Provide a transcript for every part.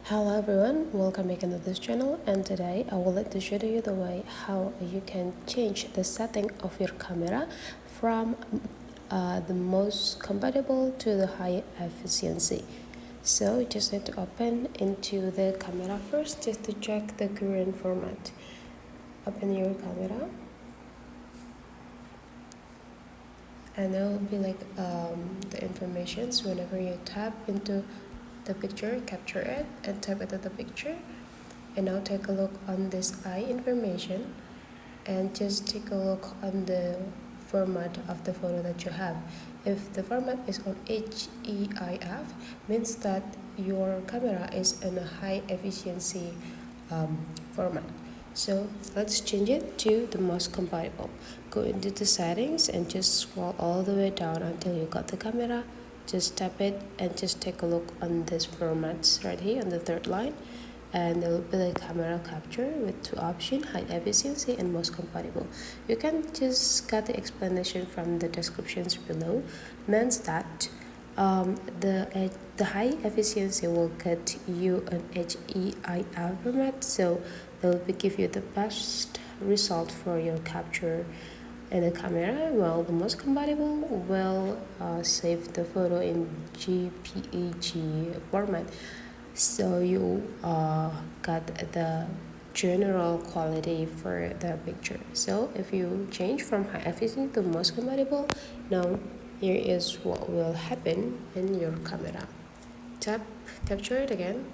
Hello everyone, welcome back into this channel, and today I would like to show you the way how you can change the setting of your camera from the most compatible to the high efficiency. So you just need to open into the camera first just to check the current format. Open your camera and there will be like the informations. Whenever you tap into the picture, capture it and tap into the picture. And now take a look on this eye information and just take a look on the format of the photo that you have. If the format is on HEIF, means that your camera is in a high efficiency format. So let's change it to the most compatible. Go into the settings and just scroll all the way down until you got the camera. Just tap it and just take a look on this formats right here on the third line, and there will be the camera capture with two options: high efficiency and most compatible. You can just get the explanation from the descriptions below. Means that the high efficiency will get you an HEIF format, so they will give you the best result for your capture in the camera, while the most compatible will save the photo in JPEG format, so you got the general quality for the picture. So if you change from high efficiency to most compatible, now here is what will happen in your camera. Tap capture it again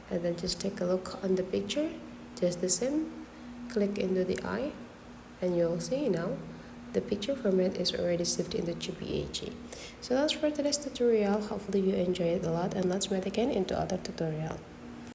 and then just take a look on the picture, just the same. Click into the eye and you'll see now the picture format is already saved in the JPEG. So that's for today's tutorial. Hopefully you enjoyed it a lot, and let's meet again into other tutorial.